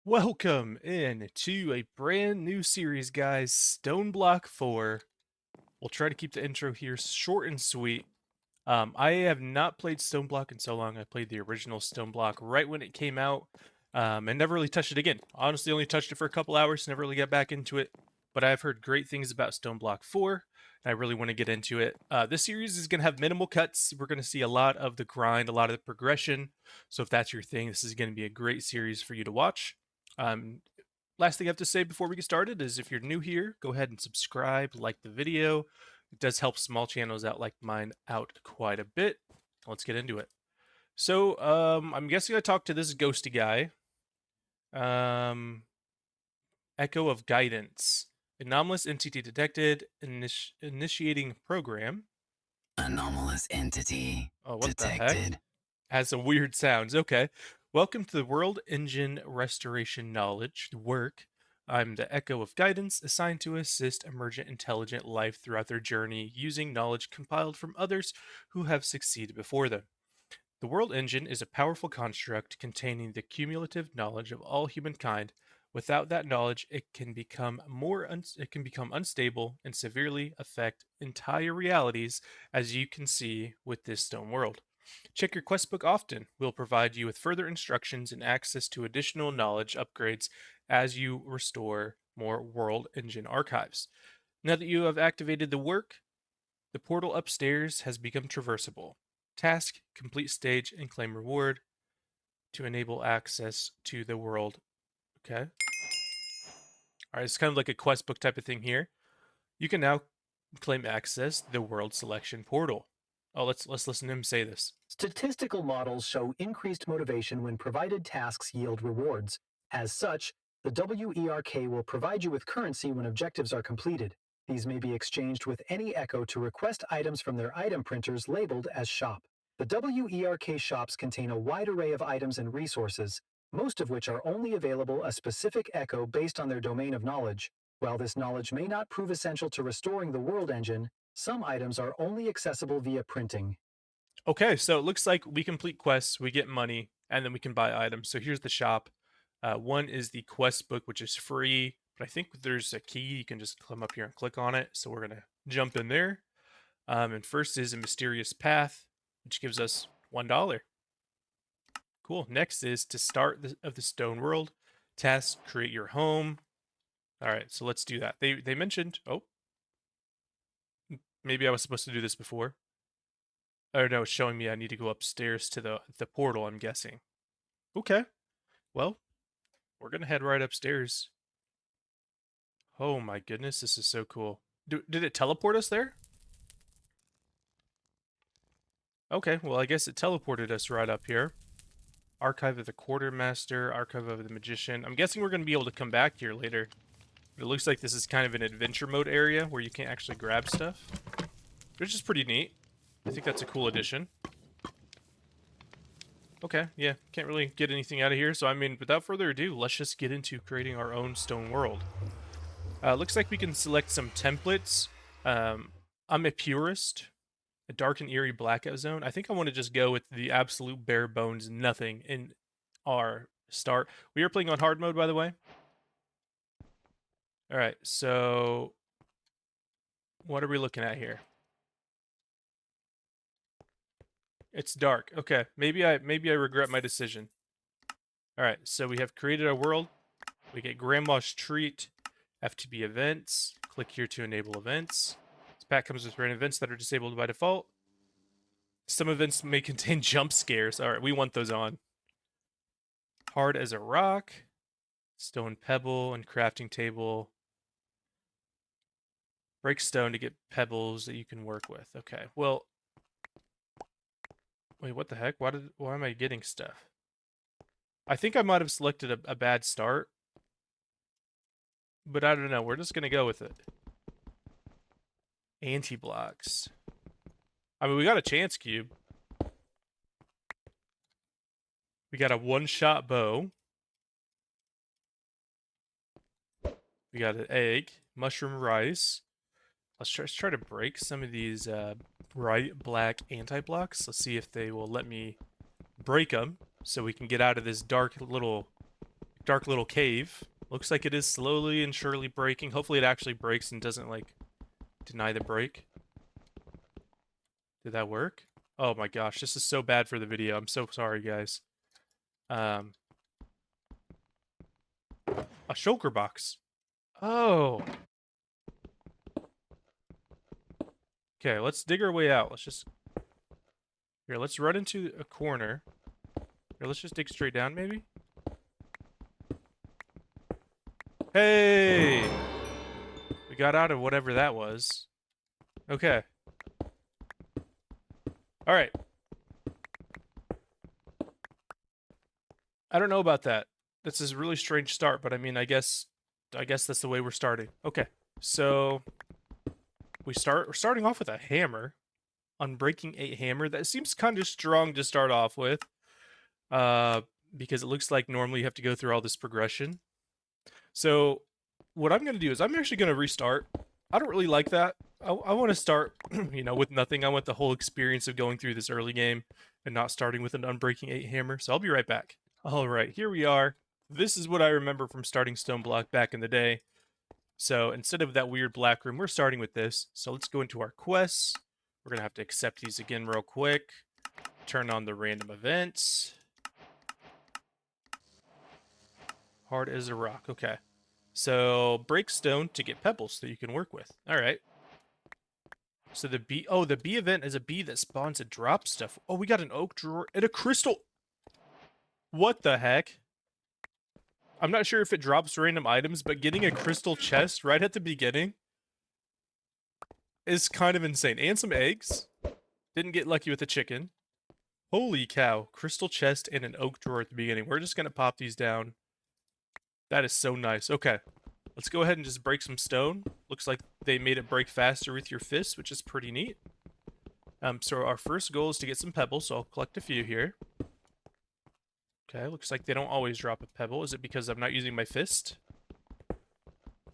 Welcome in to a brand new series, guys. Stoneblock 4. We'll try to keep the intro here short and sweet. I have not played Stoneblock in so long. I played the original Stoneblock right when it came out, and never really touched it again. Honestly, only touched it for a couple hours, never really got back into it. But I've heard great things about Stoneblock 4, and I really want to get into it. This series is going to have minimal cuts. We're going to see a lot of the grind, a lot of the progression. So if that's your thing, this is going to be a great series for you to watch. Um, Last thing I have to say before we get started is if you're new here, go ahead and subscribe, like the video. It does help small channels out like mine out quite a bit. Let's get into it. So, I'm guessing I talked to this ghosty guy. Um, Echo of Guidance. Anomalous entity detected. Initiating program. Anomalous entity Oh, what the heck? detected. Has some weird sounds. Okay. Welcome to the World Engine Restoration Knowledge work. I'm the Echo of Guidance, assigned to assist emergent intelligent life throughout their journey using knowledge compiled from others who have succeeded before them. The world engine is a powerful construct containing the cumulative knowledge of all humankind. Without that knowledge, it can become unstable and severely affect entire realities, as you can see with this stone world. Check your quest book often. We'll provide you with further instructions and access to additional knowledge upgrades as you restore more world engine archives. Now that you have activated the work, the portal upstairs has become traversable. Task, complete stage, and claim reward to enable access to the world. Okay. All right, it's kind of like a quest book type of thing here. You can now claim access to the world selection portal. Oh, let's listen to him say this. Statistical models show increased motivation when provided tasks yield rewards. As such, the WERK will provide you with currency when objectives are completed. These may be exchanged with any Echo to request items from their item printers labeled as shop. The WERK shops contain a wide array of items and resources, most of which are only available a specific Echo based on their domain of knowledge. While this knowledge may not prove essential to restoring the world engine, some items are only accessible via printing. Okay, so it looks like we complete quests, we get money, and then we can buy items. So here's the shop. One is the quest book, which is free, but I think there's a key. You can just come up here and click on it. So we're gonna jump in there. And first is a mysterious path, which gives us $1. Cool. Next is to start of the stone world. Task: create your home. All right, so let's do that. They mentioned. Oh, maybe I was supposed to do this before. Oh no, it's showing me I need to go upstairs to the portal. I'm guessing. Okay. Well, we're gonna head right upstairs. Oh my goodness, this is so cool. Did it teleport us there? Okay, well I guess it teleported us right up here. Archive of the Quartermaster, Archive of the Magician. I'm guessing we're gonna be able to come back here later. It looks like this is kind of an adventure mode area where you can't actually grab stuff, which is pretty neat. I think that's a cool addition. Okay, yeah, can't really get anything out of here, so I mean, without further ado, let's just get into creating our own stone world. Looks like we can select some templates. I'm a purist, a dark and eerie blackout zone. I think I want to just go with the absolute bare bones nothing in our start. We are playing on hard mode, by the way. All right, so what are we looking at here? It's dark. Okay, maybe I regret my decision. All right, so we have created our world. We get Grandma's Treat, FTB events. Click here to enable events. This pack comes with random events that are disabled by default. Some events may contain jump scares. All right, we want those on. Hard as a rock, stone pebble, and crafting table. Break stone to get pebbles that you can work with. Okay, well, wait, what the heck? Why am I getting stuff? I think I might have selected a bad start, but I don't know. We're just gonna go with it. Anti-blocks. I mean, we got a chance cube. We got a one-shot bow. We got an egg, mushroom rice. Let's try to break some of these bright black anti-blocks. Let's see if they will let me break them so we can get out of this dark dark little cave. Looks like it is slowly and surely breaking. Hopefully it actually breaks and doesn't, like, deny the break. Did that work? Oh my gosh, this is so bad for the video. I'm so sorry, guys. A shulker box. Oh. Okay, let's dig our way out. Let's just... Here, let's run into a corner. Here, let's just dig straight down, maybe? Hey! We got out of whatever that was. Okay. Alright. I don't know about that. This is a really strange start, but I mean, I guess that's the way we're starting. Okay. So we're starting off with a hammer. Unbreaking 8 hammer. That seems kind of strong to start off with. Because it looks like normally you have to go through all this progression. So what I'm going to do is I'm actually going to restart. I don't really like that. I want to start, with nothing. I want the whole experience of going through this early game and not starting with an Unbreaking 8 hammer. So I'll be right back. All right, here we are. This is what I remember from starting Stoneblock back in the day. So instead of that weird black room, we're starting with this. So let's go into our quests. We're going to have to accept these again real quick. Turn on the random events. Hard as a rock. Okay. So break stone to get pebbles that you can work with. All right. So the bee... Oh, the bee event is a bee that spawns and drops stuff. Oh, we got an oak drawer and a crystal. What the heck? I'm not sure if it drops random items, but getting a crystal chest right at the beginning is kind of insane. And some eggs. Didn't get lucky with the chicken. Holy cow. Crystal chest and an oak drawer at the beginning. We're just going to pop these down. That is so nice. Okay. Let's go ahead and just break some stone. Looks like they made it break faster with your fists, which is pretty neat. So our first goal is to get some pebbles, so I'll collect a few here. Okay, looks like they don't always drop a pebble. Is it because I'm not using my fist?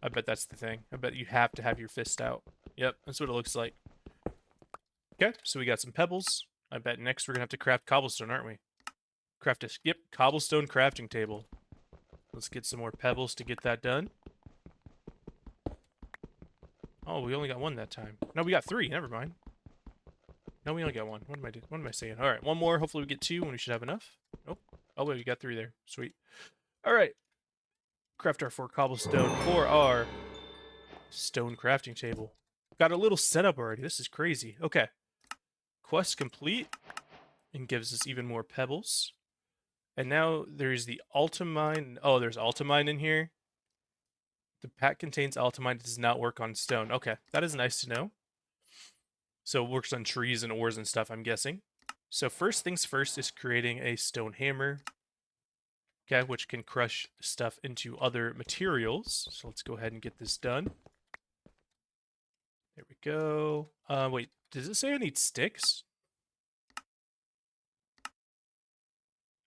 I bet that's the thing. I bet you have to have your fist out. Yep, that's what it looks like. Okay, so we got some pebbles. I bet next we're going to have to craft cobblestone, aren't we? Craft a... Yep, cobblestone crafting table. Let's get some more pebbles to get that done. Oh, we only got one that time. No, we got 3. Never mind. No, we only got 1. What am I saying? All right, one more. Hopefully we get 2 and we should have enough. Nope. Oh, wait, we got 3 there. Sweet. All right. Craft our 4 cobblestone for our stone crafting table. Got a little setup already. This is crazy. Okay. Quest complete. And gives us even more pebbles. And now there's the Ultimine. Oh, there's Ultimine in here. The pack contains Ultimine. It does not work on stone. Okay, that is nice to know. So it works on trees and ores and stuff, I'm guessing. So first things first is creating a stone hammer. Okay, which can crush stuff into other materials. So let's go ahead and get this done. There we go. Wait, does it say I need sticks?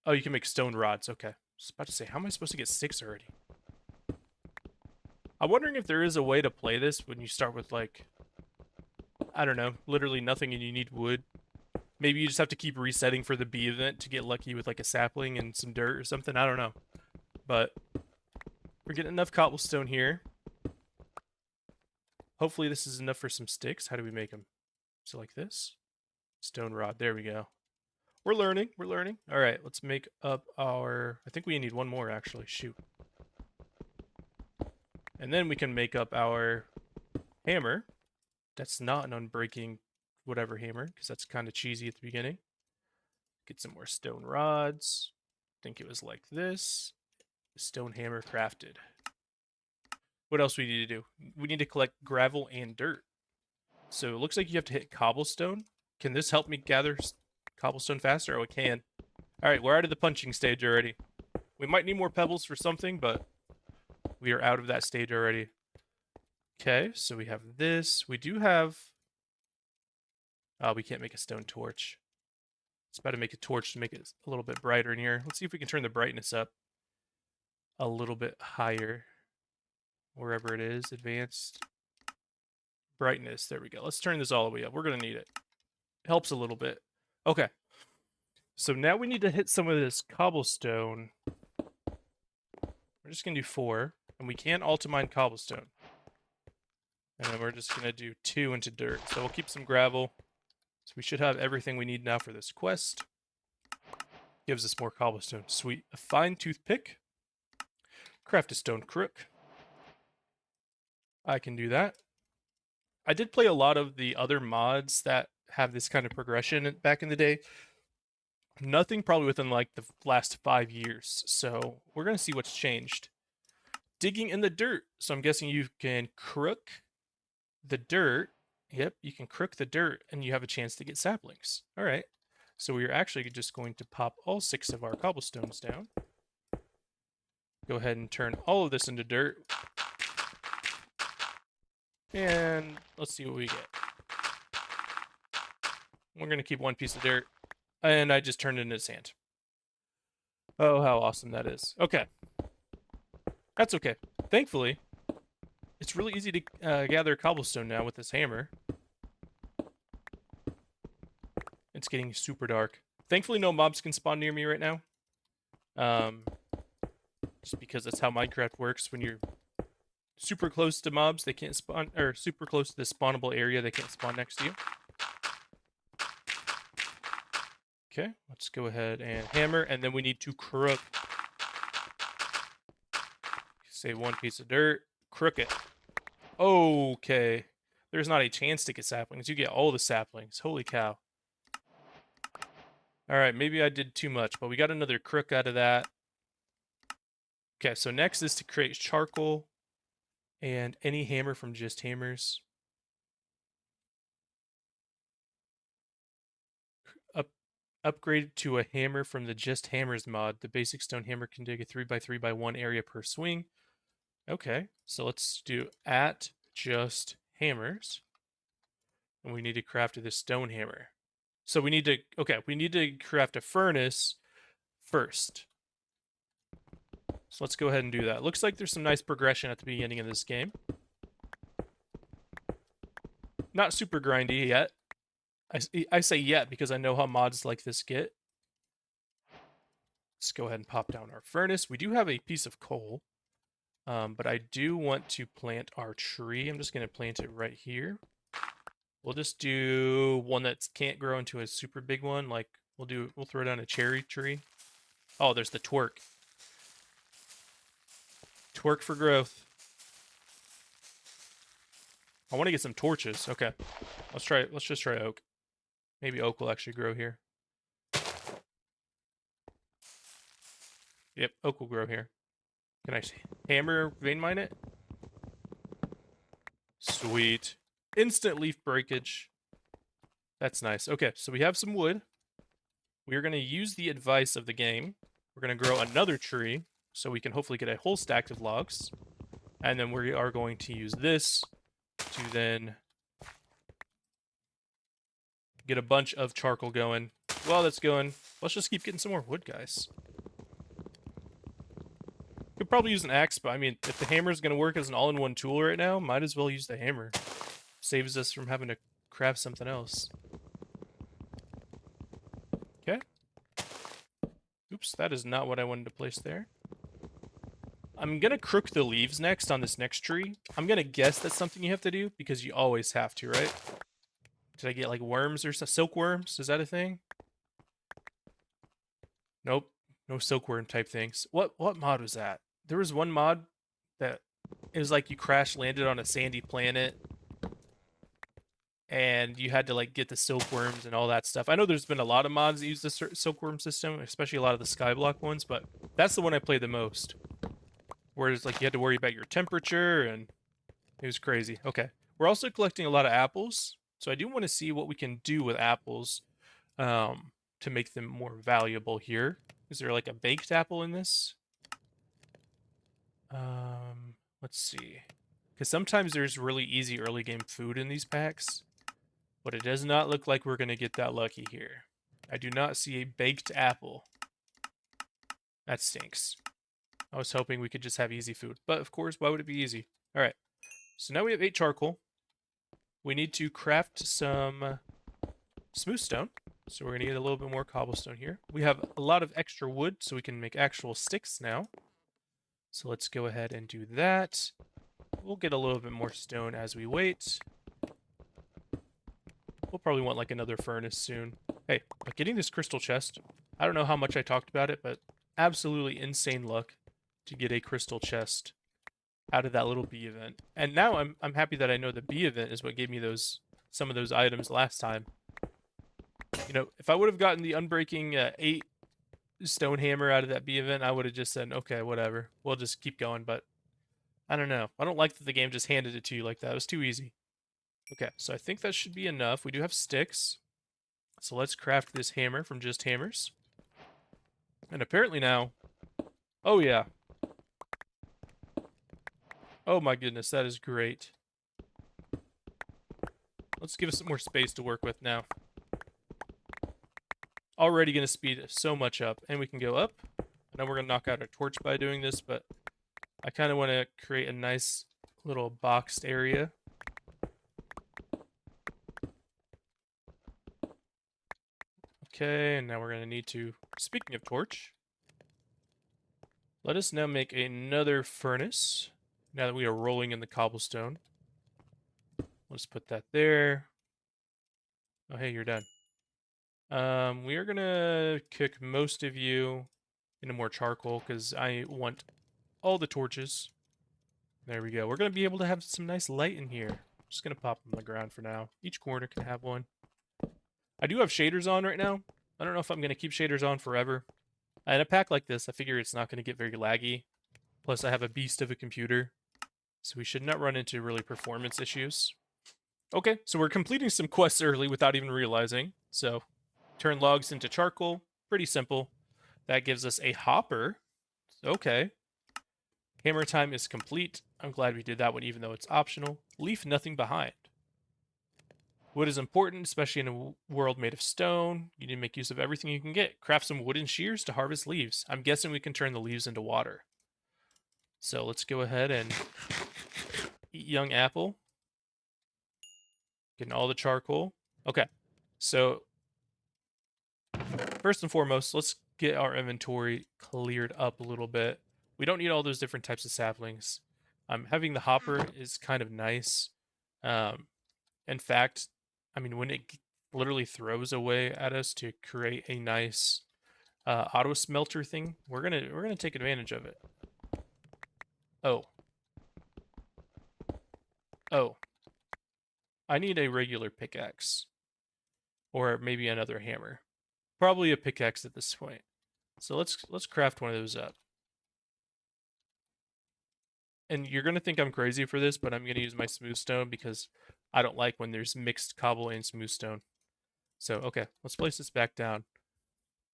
Oh, you can make stone rods. Okay. I was about to say, how am I supposed to get sticks already? I'm wondering if there is a way to play this when you start with, like, I don't know, literally nothing and you need wood. Maybe you just have to keep resetting for the bee event to get lucky with, like, a sapling and some dirt or something. I don't know. But we're getting enough cobblestone here. Hopefully this is enough for some sticks. How do we make them? So like this? Stone rod. There we go. We're learning. We're learning. All right, let's make up our... I think we need one more, actually. Shoot. And then we can make up our hammer. That's not an unbreaking whatever hammer, because that's kind of cheesy at the beginning. Get some more stone rods. I think it was like this. Stone hammer crafted. What else we need to do? We need to collect gravel and dirt. So it looks like you have to hit cobblestone. Can this help me gather cobblestone faster? Oh, it can. All right, we're out of the punching stage already. We might need more pebbles for something, but we are out of that stage already. Okay, so we have this. We do have... Oh, we can't make a stone torch. It's about to make a torch to make it a little bit brighter in here. Let's see if we can turn the brightness up a little bit higher. Wherever it is, advanced brightness. There we go. Let's turn this all the way up. We're going to need it. It helps a little bit. Okay. So now we need to hit some of this cobblestone We're just going to do 4. And we can ultimine cobblestone. And then we're just going to do 2 into dirt. So we'll keep some gravel. So we should have everything we need now for this quest. Gives us more cobblestone. Sweet. A fine toothpick. Craft a stone crook. I can do that. I did play a lot of the other mods that have this kind of progression back in the day. Nothing probably within like the last 5 years. So we're going to see what's changed. Digging in the dirt. So I'm guessing you can crook the dirt. Yep, you can crook the dirt and you have a chance to get saplings. All right. So we're actually just going to pop all 6 of our cobblestones down. Go ahead and turn all of this into dirt. And let's see what we get. We're going to keep 1 piece of dirt. And I just turned it into sand. Oh, how awesome that is. Okay. That's okay. Thankfully, it's really easy to gather cobblestone now with this hammer. It's getting super dark. Thankfully, no mobs can spawn near me right now. Just because that's how Minecraft works. When you're super close to mobs, they can't spawn, or super close to the spawnable area, they can't spawn next to you. Okay, let's go ahead and hammer, and then we need to crook. Save 1 piece of dirt. Crook it. Okay. There's not a chance to get saplings. You get all the saplings. Holy cow. Alright, maybe I did too much, but we got another crook out of that. Okay, so next is to create charcoal and any hammer from Just Hammers. Upgrade to a hammer from the Just Hammers mod. The basic stone hammer can dig a 3x3x1 area per swing. Okay, so let's do at Just Hammers. And we need to craft this stone hammer. So we need to, okay, we need to craft a furnace first. So let's go ahead and do that. Looks like there's some nice progression at the beginning of this game. Not super grindy yet. I say yet because I know how mods like this get. Let's go ahead and pop down our furnace. We do have a piece of coal, but I do want to plant our tree. I'm just going to plant it right here. We'll just do one that can't grow into a super big one. Like we'll throw down a cherry tree. Oh, there's the twerk. Twerk for growth. I want to get some torches. Okay. Let's just try oak. Maybe oak will actually grow here. Yep, oak will grow here. Can I hammer vein mine it? Sweet. Instant leaf breakage. That's nice. Okay, so we have some wood. We are going to use the advice of the game. We're going to grow another tree so we can hopefully get a whole stack of logs. And then we are going to use this to then get a bunch of charcoal going. While that's going, let's just keep getting some more wood, guys. Could probably use an axe, but I mean, if the hammer is going to work as an all-in-one tool right now, might as well use the hammer. Saves us from having to craft something else. Okay. Oops, that is not what I wanted to place there. I'm going to crook the leaves next on this next tree. I'm going to guess that's something you have to do, because you always have to, right? Did I get, like, worms or silkworms? Is that a thing? Nope. No silkworm type things. What mod was that? There was one mod that it was like you crash landed on a sandy planet and you had to like get the silkworms and all that stuff. I know there's been a lot of mods that use the silkworm system, especially a lot of the skyblock ones, but that's the one I played the most. Whereas like you had to worry about your temperature and it was crazy. Okay. We're also collecting a lot of apples. So I do want to see what we can do with apples to make them more valuable here. Is there like a baked apple in this? Let's see. Because sometimes there's really easy early game food in these packs. But it does not look like we're going to get that lucky here. I do not see a baked apple. That stinks. I was hoping we could just have easy food. But of course, why would it be easy? Alright. So now we have 8 charcoal. We need to craft some smooth stone. So we're going to get a little bit more cobblestone here. We have a lot of extra wood, so we can make actual sticks now. So let's go ahead and do that. We'll get a little bit more stone as we wait. We'll probably want like another furnace soon. Hey, but getting this crystal chest, I don't know how much I talked about it, but absolutely insane luck to get a crystal chest out of that little bee event. And now I'm happy that I know the bee event is what gave me some of those items last time. You know, if I would have gotten the unbreaking 8 stone hammer out of that bee event, I would have just said, okay, whatever. We'll just keep going, but I don't know. I don't like that the game just handed it to you like that. It was too easy. Okay, so I think that should be enough. We do have sticks. So let's craft this hammer from just hammers. And apparently now... Oh, yeah. Oh, my goodness. That is great. Let's give us some more space to work with now. Already going to speed so much up. And we can go up. I know we're going to knock out our torch by doing this, but I kind of want to create a nice little boxed area. Okay, and now we're going to need to... Speaking of torch, let us now make another furnace. Now that we are rolling in the cobblestone. Let's put that there. Oh, hey, you're done. We are gonna cook most of you into more charcoal because I want all the torches. There we go. We're gonna be able to have some nice light in here. Just gonna pop them on the ground for now. Each corner can have one. I do have shaders on right now. I don't know if I'm gonna keep shaders on forever. In a pack like this, I figure it's not gonna get very laggy. Plus, I have a beast of a computer, so we should not run into really performance issues. Okay, so we're completing some quests early without even realizing. So, turn logs into charcoal. Pretty simple. That gives us a hopper. Okay. Hammer time is complete. I'm glad we did that one, even though it's optional. Leave nothing behind. Wood is important, especially in a world made of stone. You need to make use of everything you can get. Craft some wooden shears to harvest leaves. I'm guessing we can turn the leaves into water. So let's go ahead and eat young apple. Getting all the charcoal. Okay. So first and foremost, let's get our inventory cleared up a little bit. We don't need all those different types of saplings. Having the hopper is kind of nice. In fact, I mean, when it literally throws away at us to create a nice auto smelter thing, we're gonna take advantage of it. Oh, oh, I need a regular pickaxe, or maybe another hammer. Probably a pickaxe at this point. So let's craft one of those up. And you're gonna think I'm crazy for this, but I'm gonna use my smooth stone because I don't like when there's mixed cobble and smooth stone. So okay, let's place this back down.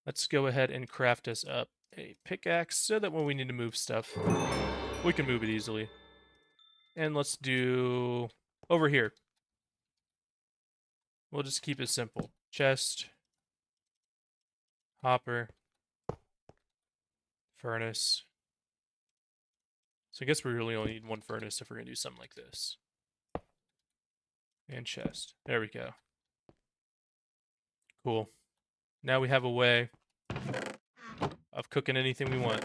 Let's go ahead and craft us up a pickaxe so that when we need to move stuff, we can move it easily. And let's do over here. We'll just keep it simple. Chest, hopper, furnace. So I guess we really only need one furnace if we're gonna do something like this. And chest. There we go. Cool. Now we have a way of cooking anything we want.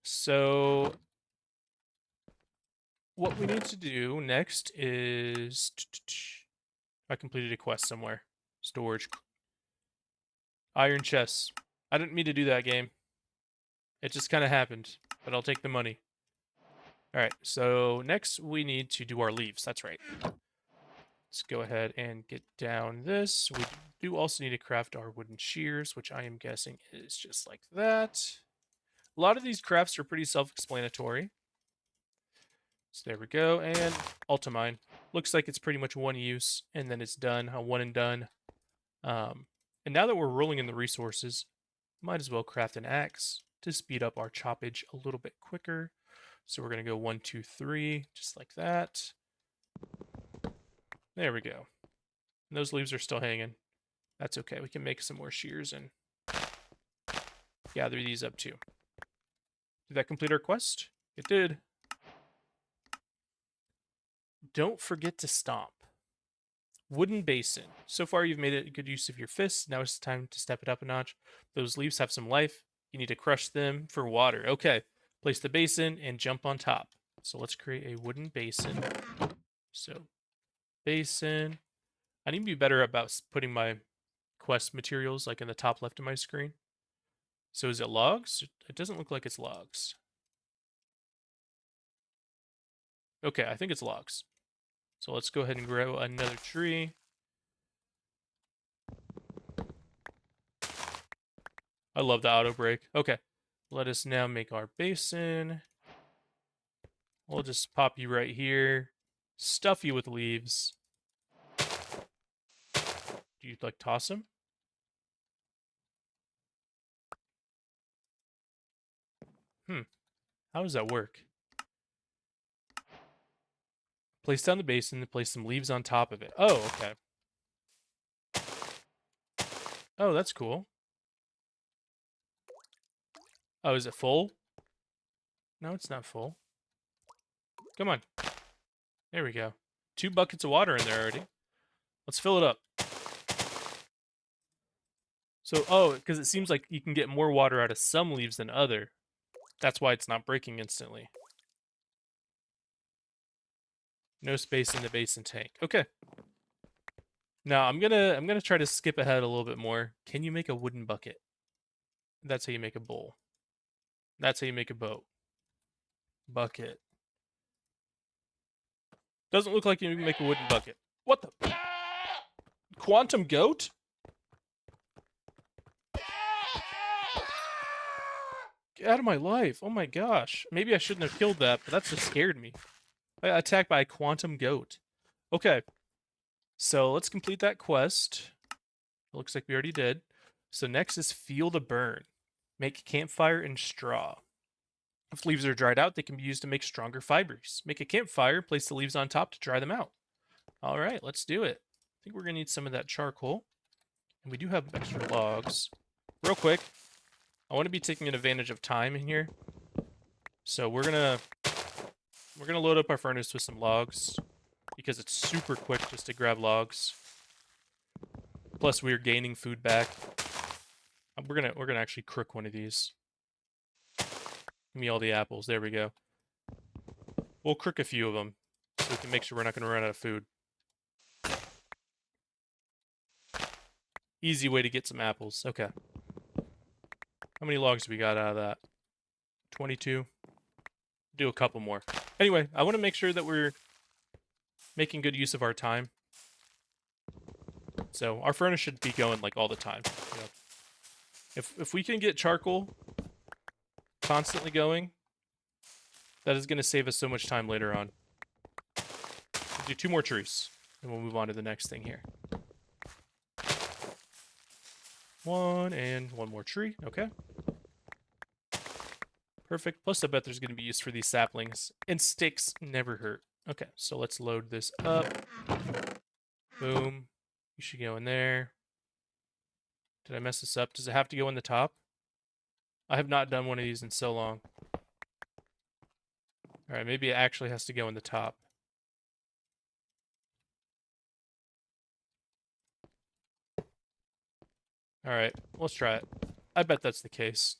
So what we need to do next is I completed a quest somewhere. Storage. Iron chests. I didn't mean to do that game. It just kind of happened, but I'll take the money. All right, so next we need to do our leaves. That's right. Let's go ahead and get down this. We do also need to craft our wooden shears, which I am guessing is just like that. A lot of these crafts are pretty self-explanatory. So there we go, and Ultimine. Looks like it's pretty much one use, and then it's done, a one and done. And now that we're rolling in the resources, might as well craft an axe to speed up our choppage a little bit quicker. So we're going to go 1, 2, 3, just like that. There we go. And those leaves are still hanging. That's okay. We can make some more shears and gather these up too. Did that complete our quest? It did. Don't forget to stomp. Wooden basin. So far you've made a good use of your fists. Now it's time to step it up a notch. Those leaves have some life. You need to crush them for water. Okay. Place the basin and jump on top. So let's create a wooden basin. So basin. I need to be better about putting my quest materials like in the top left of my screen. So is it logs? It doesn't look like it's logs. Okay, I think it's logs. So let's go ahead and grow another tree. I love the auto break. Okay, let us now make our basin. We'll just pop you right here. Stuff you with leaves. Do you like toss them? How does that work? Place down the basin and place some leaves on top of it. Oh, okay. Oh, that's cool. Oh, is it full? No, it's not full. Come on. There we go. 2 buckets of water in there already. Let's fill it up. So, oh, because it seems like you can get more water out of some leaves than other. That's why it's not breaking instantly. No space in the basin tank. Okay. Now I'm gonna try to skip ahead a little bit more. Can you make a wooden bucket? That's how you make a bowl. That's how you make a boat. Bucket. Doesn't look like you can make a wooden bucket. What the? Quantum goat? Get out of my life. Oh my gosh. Maybe I shouldn't have killed that, but that just scared me. I got attacked by a quantum goat. Okay. So let's complete that quest. It looks like we already did. So next is Feel the Burn. Make campfire and straw. If leaves are dried out, they can be used to make stronger fibers. Make a campfire, place the leaves on top to dry them out. All right, let's do it. I think we're going to need some of that charcoal. And we do have extra logs. Real quick, I want to be taking advantage of time in here. So we're gonna load up our furnace with some logs because it's super quick just to grab logs. Plus we're gaining food back. We're gonna actually cook one of these. Give me all the apples. There we go. We'll cook a few of them so we can make sure we're not gonna run out of food. Easy way to get some apples. Okay. How many logs do we got out of that? 22. Do a couple more. Anyway, I want to make sure that we're making good use of our time. So our furnace should be going like all the time. You know? If we can get charcoal constantly going, that is going to save us so much time later on. We'll do 2 more trees, and we'll move on to the next thing here. 1 and 1 more tree. Okay. Perfect. Plus, I bet there's going to be use for these saplings. And sticks never hurt. Okay, so let's load this up. Boom. You should go in there. Did I mess this up? Does it have to go in the top? I have not done one of these in so long. Alright, maybe it actually has to go in the top. Alright, let's try it. I bet that's the case.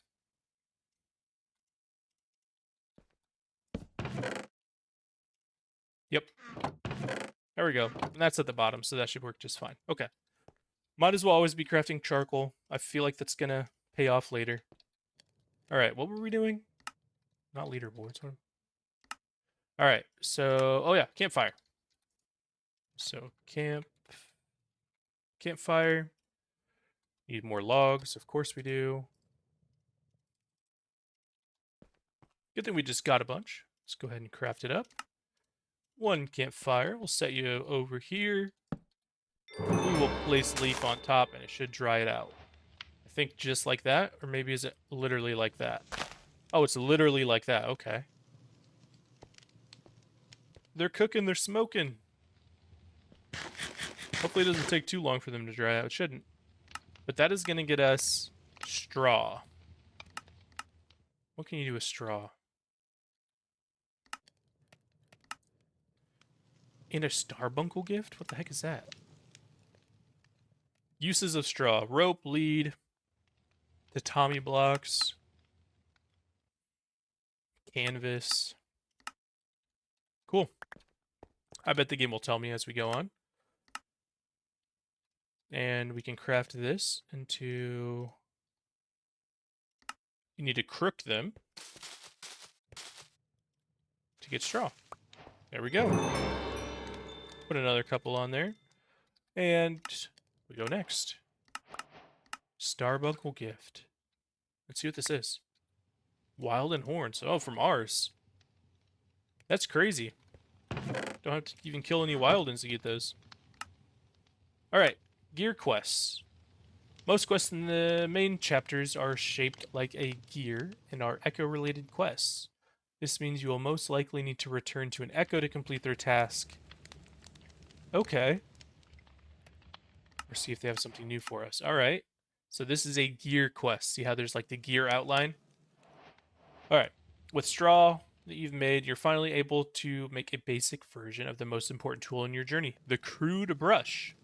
Yep. There we go. And that's at the bottom, so that should work just fine. Okay. Might as well always be crafting charcoal. I feel like that's gonna pay off later. Alright, what were we doing? Not leaderboards. Alright, so... Oh yeah, campfire. So, campfire. Need more logs. Of course we do. Good thing we just got a bunch. Let's go ahead and craft it up. 1 campfire. We'll set you over here. We will place leaf on top and it should dry it out. I think just like that, or maybe is it literally like that? Oh, it's literally like that. Okay. They're cooking, they're smoking. Hopefully it doesn't take too long for them to dry out. It shouldn't. But that is going to get us straw. What can you do with straw? And a starbuncle gift? What the heck is that? Uses of straw. Rope, lead, tatami blocks. Canvas. Cool. I bet the game will tell me as we go on. And we can craft this into... You need to crook them to get straw. There we go. Put another couple on there. And we go next. Starbuncle gift. Let's see what this is. Wild and horns. Oh, from ours. That's crazy. Don't have to even kill any wildens to get those. Alright, gear quests. Most quests in the main chapters are shaped like a gear and are echo-related quests. This means you will most likely need to return to an echo to complete their task. Okay. Or see if they have something new for us. Alright. So this is a gear quest. See how there's like the gear outline? Alright. With straw that you've made, you're finally able to make a basic version of the most important tool in your journey, the crude brush.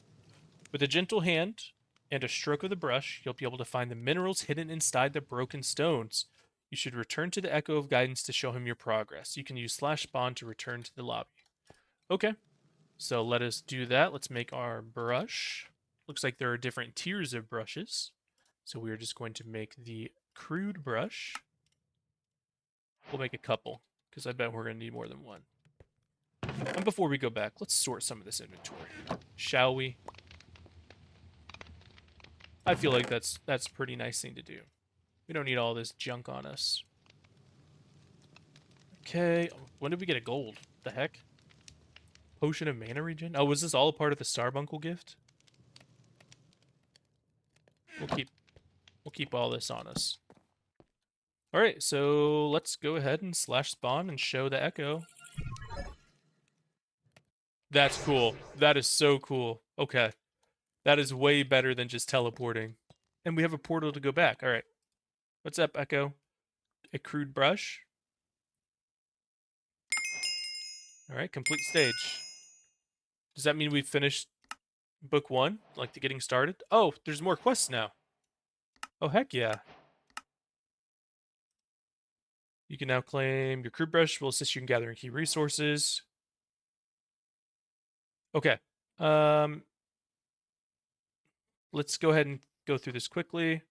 With a gentle hand and a stroke of the brush, you'll be able to find the minerals hidden inside the broken stones. You should return to the Echo of Guidance to show him your progress. You can use /spawn to return to the lobby. Okay, so let us do that. Let's make our brush. Looks like there are different tiers of brushes. So we are just going to make the crude brush. We'll make a couple, because I bet we're going to need more than one. And before we go back, let's sort some of this inventory. Shall we? I feel like that's a pretty nice thing to do. We don't need all this junk on us. Okay, when did we get a gold? The heck? Potion of mana regen? Oh, was this all a part of the Starbuncle gift? We'll keep all this on us. All right, so let's go ahead and /spawn and show the echo. That's cool. That is so cool. Okay. That is way better than just teleporting. And we have a portal to go back. All right. What's up, Echo? A crude brush. All right, complete stage. Does that mean we've finished book 1? Like the getting started? Oh, there's more quests now. Oh, heck yeah. You can now claim your crude brush will assist you in gathering key resources. Okay. Let's go ahead and go through this quickly.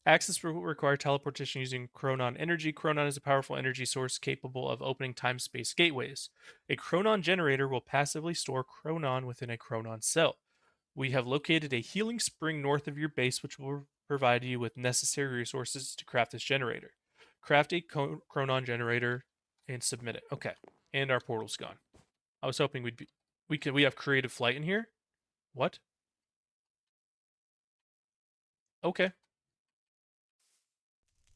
Access will require teleportation using chronon energy. Chronon is a powerful energy source capable of opening time-space gateways. A chronon generator will passively store chronon within a chronon cell. We have located a healing spring north of your base, which will provide you with necessary resources to craft this generator. Craft a chronon generator and submit it. Okay, and our portal's gone. I was hoping we have creative flight in here. What? Okay.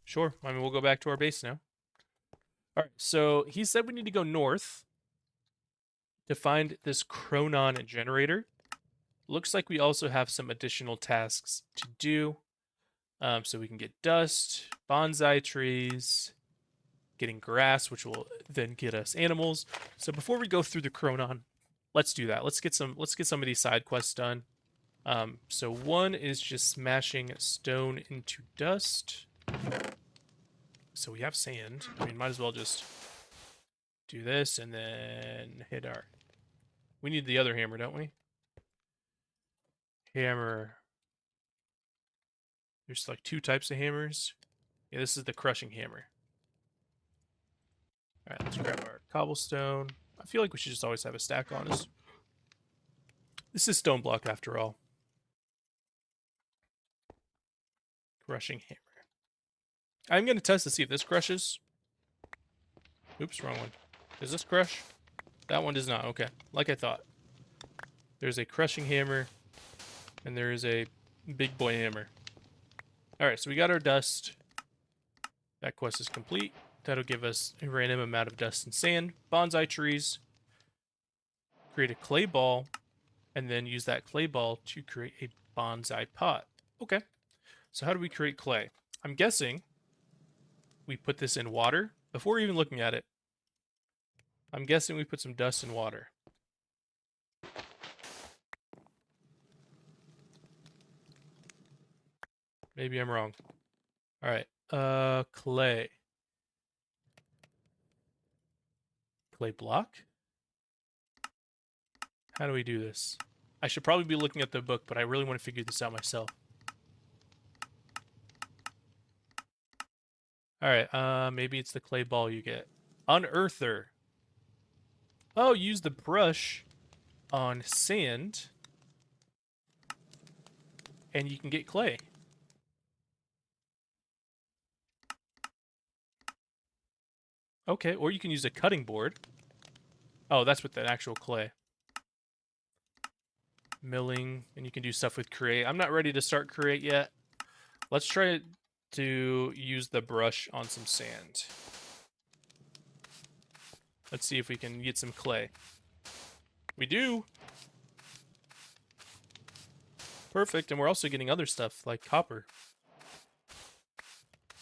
Sure. I mean, we'll go back to our base now. All right. So he said we need to go north to find this chronon generator. Looks like we also have some additional tasks to do. So we can get dust, bonsai trees, getting grass, which will then get us animals. So before we go through the chronon, let's do that. Let's get some of these side quests done. So one is just smashing stone into dust. So we have sand. I mean, might as well just do this and then hit our... We need the other hammer, don't we? Hammer. There's like 2 types of hammers. Yeah, this is the crushing hammer. All right, let's grab our cobblestone. I feel like we should just always have a stack on us. This is Stoneblock after all. Crushing hammer. I'm going to test to see if this crushes. Oops, wrong one. Does this crush? That one does not. Okay, like I thought. There's a crushing hammer, and there is a big boy hammer. All right, so we got our dust. That quest is complete. That'll give us a random amount of dust and sand. Bonsai trees. Create a clay ball, and then use that clay ball to create a bonsai pot. Okay, so how do we create clay? I'm guessing we put this in water before even looking at it. I'm guessing we put some dust in water. Maybe I'm wrong. All right, clay. clay block? How do we do this? I should probably be looking at the book, but I really want to figure this out myself. Alright, maybe it's the clay ball you get. Unearther. Oh, use the brush on sand, and you can get clay. Okay, or you can use a cutting board. Oh, that's with the actual clay. Milling, and you can do stuff with create. I'm not ready to start create yet. Let's try to use the brush on some sand. Let's see if we can get some clay. We do! Perfect, and we're also getting other stuff, like copper.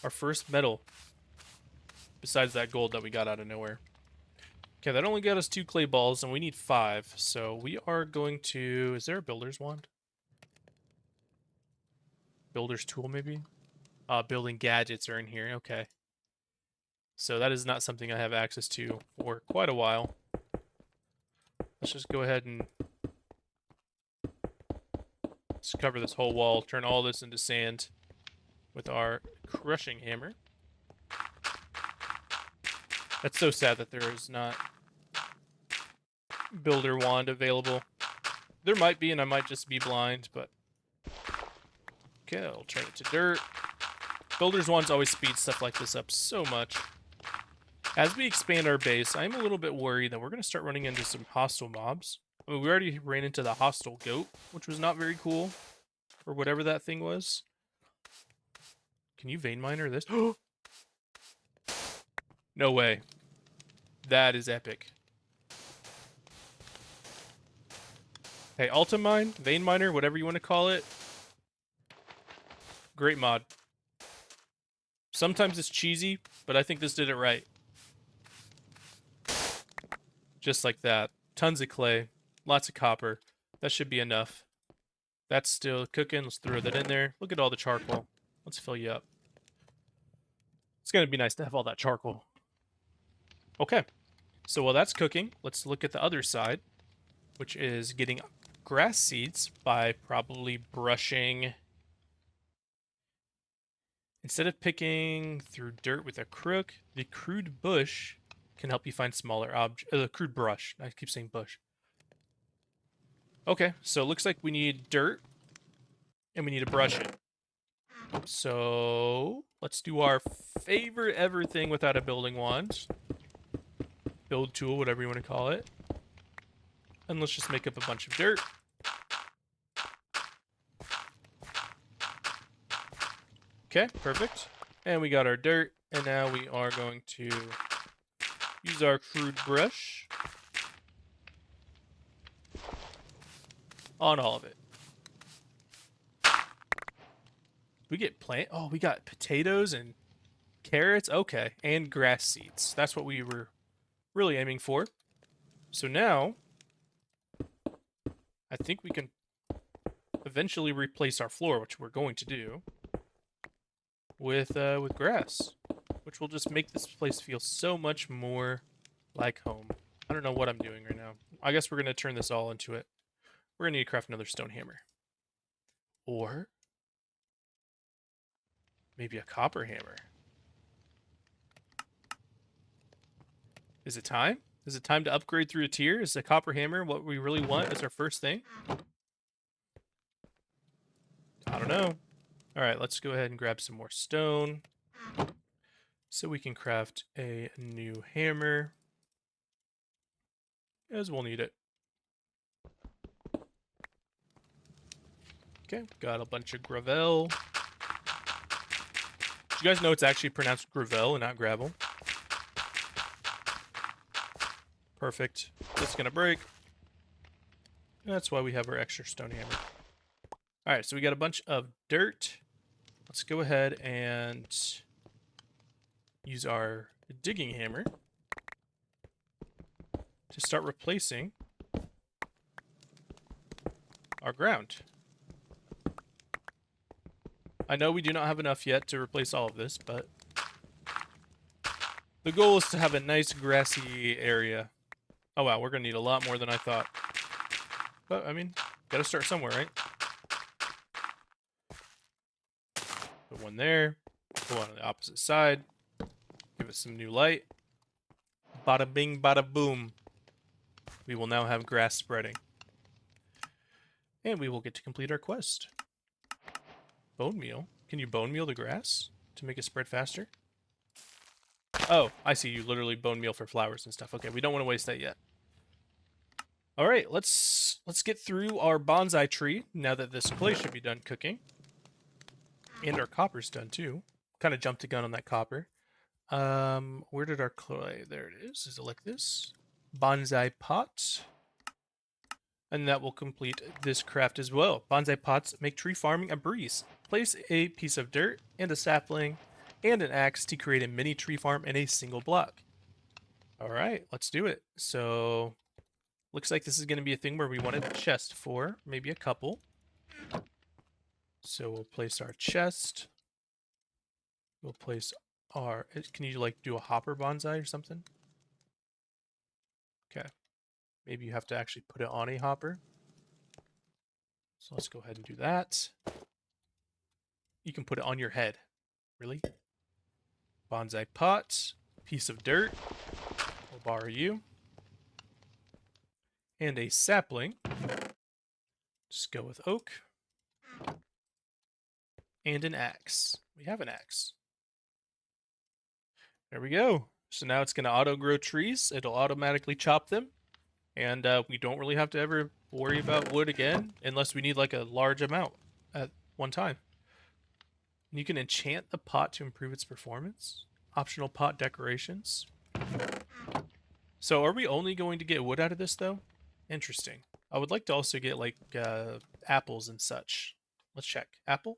Our first metal. Besides that gold that we got out of nowhere. Okay, that only got us 2 clay balls, and we need 5. So we are going to... Is there a builder's wand? Builder's tool, maybe? Building gadgets are in here. Okay. So that is not something I have access to for quite a while. Let's just go ahead and... Let's cover this whole wall. Turn all this into sand with our crushing hammer. That's so sad that there is not builder wand available. There might be, and I might just be blind, but... Okay, I'll turn it to dirt. Builder's wands always speed stuff like this up so much. As we expand our base, I'm a little bit worried that we're going to start running into some hostile mobs. I mean, we already ran into the hostile goat, which was not very cool. Or whatever that thing was. Can you vein miner this? No way. That is epic. Hey, Ultimine, Vein Miner, whatever you want to call it. Great mod. Sometimes it's cheesy, but I think this did it right. Just like that. Tons of clay. Lots of copper. That should be enough. That's still cooking. Let's throw that in there. Look at all the charcoal. Let's fill you up. It's going to be nice to have all that charcoal. Okay. So while that's cooking, let's look at the other side, which is getting grass seeds by probably brushing. Instead of picking through dirt with a crook, the crude bush can help you find smaller objects. The crude brush. I keep saying bush. Okay, so it looks like we need dirt, and we need to brush it. So let's do our favorite ever thing without a building wand. Build tool, whatever you want to call it. And let's just make up a bunch of dirt. Okay, perfect. And we got our dirt, and now we are going to use our crude brush on all of it. We get plant. Oh, we got potatoes and carrots. Okay, and grass seeds. That's what we were really aiming for. So now, I think we can eventually replace our floor, which we're going to do, with grass, which will just make this place feel so much more like home. I don't know what I'm doing right now. I guess we're going to turn this all into it. We're going to need to craft another stone hammer. Or maybe a copper hammer. Is it time? Is it time to upgrade through a tier? Is the copper hammer what we really want as our first thing? I don't know. All right, let's go ahead and grab some more stone so we can craft a new hammer, as we'll need it. Okay, got a bunch of gravel. Did you guys know it's actually pronounced gravel and not gravel? Perfect. It's gonna break. That's why we have our extra stone hammer. All right, so we got a bunch of dirt. Let's go ahead and use our digging hammer to start replacing our ground. I know we do not have enough yet to replace all of this, but The goal is to have a nice grassy area. Oh wow, we're gonna need a lot more than I thought. But I mean, gotta start somewhere, right? Put one there. Put one on the opposite side. Give it some new light. Bada bing, bada boom. We will now have grass spreading. And we will get to complete our quest. Bone meal? Can you bone meal the grass to make it spread faster? Oh, I see. You literally bone meal for flowers and stuff. Okay, we don't want to waste that yet. All right, let's get through our bonsai tree now that this clay should be done cooking. And our copper's done too. Kind of jumped the gun on that copper. Where did our clay? There it is. Is it like this? Bonsai pot. And that will complete this craft as well. Bonsai pots make tree farming a breeze. Place a piece of dirt and a sapling and an axe to create a mini tree farm in a single block. All right, let's do it. So, looks like this is going to be a thing where we want a chest for, maybe a couple. So we'll place our chest. We'll place our... Can you, like, do a hopper bonsai or something? Okay. Maybe you have to actually put it on a hopper. So let's go ahead and do that. You can put it on your head. Really? Bonsai pot. Piece of dirt. We'll borrow you. And a sapling. Just go with oak. And an axe. We have an axe. There we go. So now it's going to auto-grow trees. It'll automatically chop them. And we don't really have to ever worry about wood again, unless we need like a large amount at one time. And you can enchant the pot to improve its performance. Optional pot decorations. So are we only going to get wood out of this, though? Interesting. I would like to also get, like, apples and such. Let's check. Apple?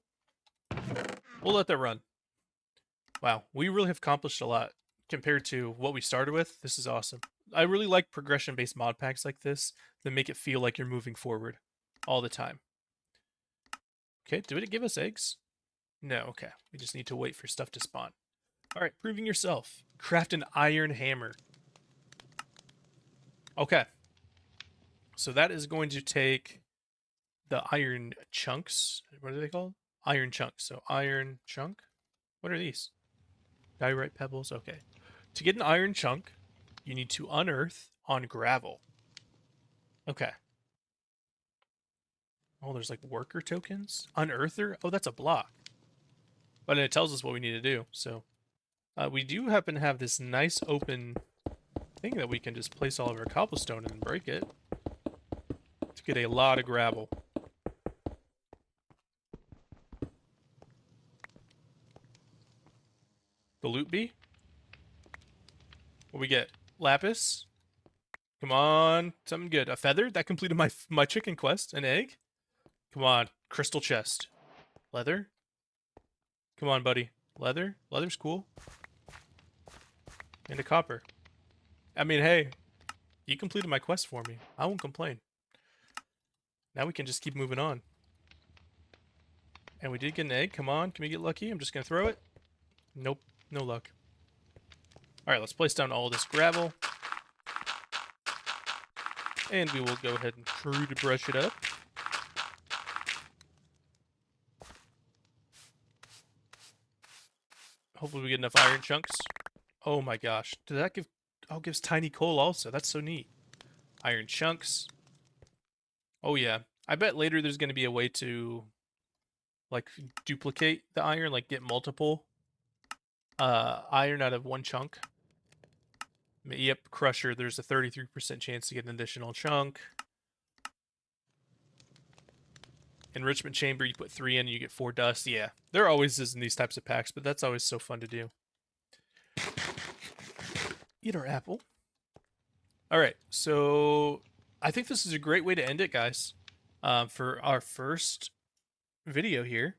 We'll let that run. Wow, we really have accomplished a lot compared to what we started with. This is awesome. I really like progression-based mod packs like this that make it feel like you're moving forward all the time. Okay, did it give us eggs? No, okay. We just need to wait for stuff to spawn. All right, proving yourself. Craft an iron hammer. Okay. So that is going to take the iron chunks. What are they called? Iron chunks. So iron chunk. What are these? Diorite pebbles. Okay. To get an iron chunk, you need to unearth on gravel. Okay. Oh, there's like worker tokens? Unearther? Oh, that's a block. But it tells us what we need to do. So we do happen to have this nice open thing that we can just place all of our cobblestone in and break it to get a lot of gravel. The loot bee? What we get? Lapis? Come on, something good. A feather? That completed my chicken quest. An egg? Come on, crystal chest. Leather? Come on, buddy. Leather? Leather's cool. And a copper. I mean, hey, you completed my quest for me. I won't complain. Now we can just keep moving on. And we did get an egg. Come on, can we get lucky? I'm just going to throw it. Nope, no luck. All right, let's place down all this gravel. And we will go ahead and try to brush it up. Hopefully we get enough iron chunks. Oh my gosh. Did that give... Oh, it gives tiny coal also. That's so neat. Iron chunks. Oh yeah. I bet later there's going to be a way to, like, duplicate the iron, like get multiple iron out of one chunk. Yep, crusher. There's a 33% chance to get an additional chunk. Enrichment chamber, you put 3 in and you get 4 dust. Yeah, there always is in these types of packs, but that's always so fun to do. Eat our apple. All right, so I think this is a great way to end it, guys, for our first video here.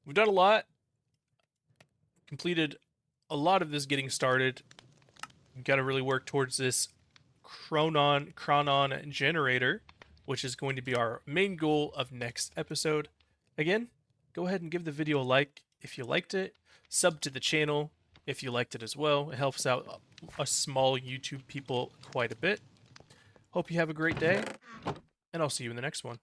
We've done a lot, completed a lot of this getting started. We've got to really work towards this chronon generator, which is going to be our main goal of next episode. Again, go ahead and give the video a like if you liked it, sub to the channel, if you liked it as well. It helps out a small YouTube people quite a bit. Hope you have a great day, and I'll see you in the next one.